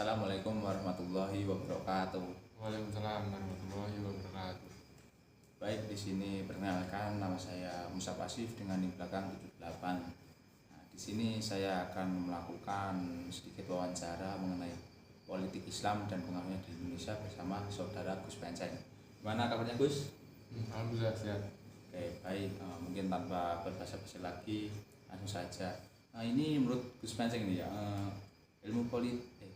Assalamualaikum warahmatullahi wabarakatuh. Waalaikumsalam warahmatullahi wabarakatuh. Baik, di sini perkenalkan nama saya Musa Pasif dengan di belakang 78. Nah, di sini saya akan melakukan sedikit wawancara mengenai politik Islam dan pengaruhnya di Indonesia bersama saudara Gus Penceng. Gimana kabarnya Gus? Alhamdulillah sehat. Oke, baik. Mungkin tanpa berbasa-basi lagi, langsung saja. Nah, ini menurut Gus Penceng ini ya, ilmu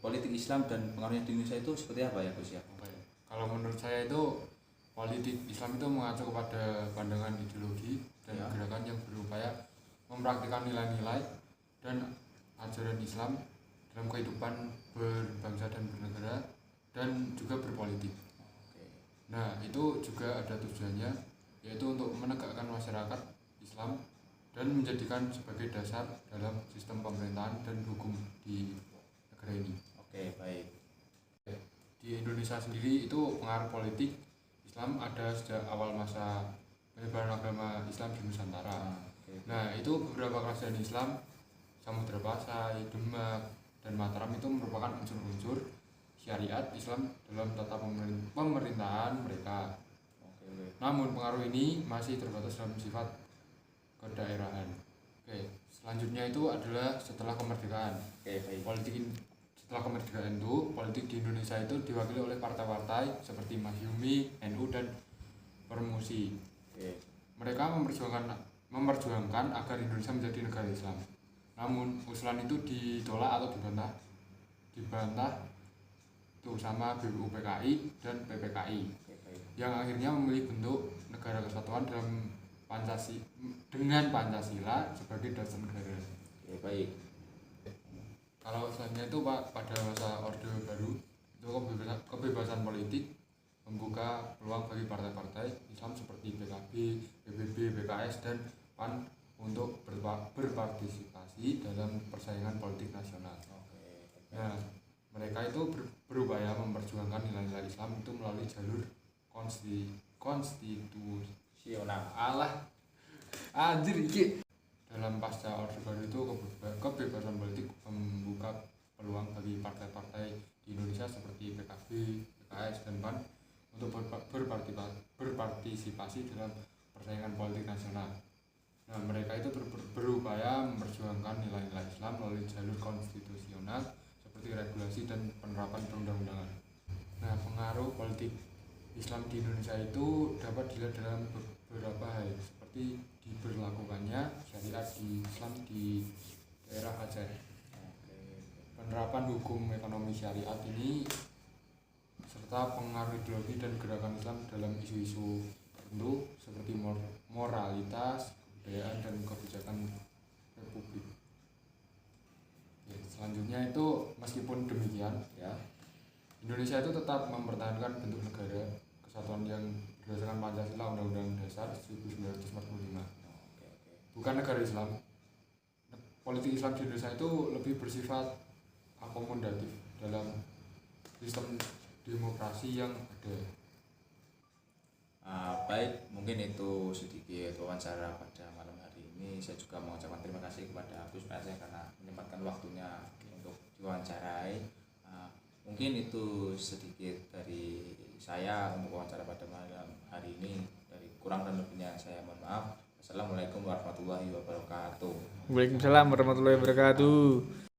politik Islam dan pengaruhnya di Indonesia itu seperti apa ya Gus ya? Oke. Kalau menurut saya itu politik Islam itu mengacu kepada pandangan ideologi dan Ya. gerakan yang berupaya mempraktikkan nilai-nilai dan ajaran Islam dalam kehidupan berbangsa dan bernegara dan juga berpolitik. Oke. Nah, itu juga ada tujuannya, yaitu untuk menegakkan masyarakat Islam dan menjadikan sebagai dasar dalam sistem pemerintahan dan hukum di negara ini. Oke, baik. Di Indonesia sendiri itu pengaruh politik Islam ada sejak awal masa penyebaran agama Islam di Nusantara. Oke. Nah, itu beberapa kerajaan Islam, Samudra Pasai, Demak, dan Mataram itu merupakan unsur-unsur syariat Islam dalam tata pemerintahan mereka. Oke. Namun pengaruh ini masih terbatas dalam sifat kedaerahan. Oke, selanjutnya itu adalah setelah kemerdekaan. Oke, baik. Setelah kemerdekaan itu, politik di Indonesia itu diwakili oleh partai-partai seperti Masyumi, NU, dan Permusi. Oke. Mereka memperjuangkan agar Indonesia menjadi negara Islam. Namun usulan itu ditolak atau dibantah tuh sama BUPKI dan PPKI, Oke, baik. yang akhirnya memilih bentuk negara kesatuan dengan Pancasila sebagai dasar negara. Oke, baik. Kalau selanjutnya itu Pak, pada masa Orde Baru itu kebebasan politik membuka peluang bagi partai-partai Islam seperti PKB, PBB, PKS, dan PAN untuk berpartisipasi dalam persaingan politik nasional. Oke. Nah, mereka itu berupaya memperjuangkan nilai-nilai Islam itu melalui jalur konstitusional. Anjir iki. Dalam pasca Orde Baru itu kebebasan politik membuka peluang bagi partai-partai di Indonesia seperti PKB, PKS, dan PAN untuk berpartisipasi dalam persaingan politik nasional. Nah, mereka itu berupaya memperjuangkan nilai-nilai Islam melalui jalur konstitusional seperti regulasi dan penerapan perundang-undangan. Nah, pengaruh politik Islam di Indonesia itu dapat dilihat dalam beberapa hal seperti diberlakukannya syariat di Islam di daerah Aceh. Penerapan hukum ekonomi syariat ini serta pengaruh ideologi dan gerakan Islam dalam isu-isu tertentu seperti moralitas, kebudayaan, dan kebijakan republik. Ya, selanjutnya itu meskipun demikian ya, Indonesia itu tetap mempertahankan bentuk negara kesatuan yang berdasarkan Pancasila Undang-Undang Dasar 1945. Bukan negara Islam. Politik Islam di Indonesia itu lebih bersifat akomodatif dalam sistem demokrasi yang ada. Baik, mungkin itu sedikit wawancara pada malam hari ini. Saya juga mengucapkan terima kasih kepada Gus Penceng karena menyempatkan waktunya untuk diwawancarai. Mungkin itu sedikit dari saya untuk wawancara pada malam hari ini. Dari kurang dan lebihnya saya mohon maaf. Assalamualaikum warahmatullahi wabarakatuh. Waalaikumsalam warahmatullahi wabarakatuh.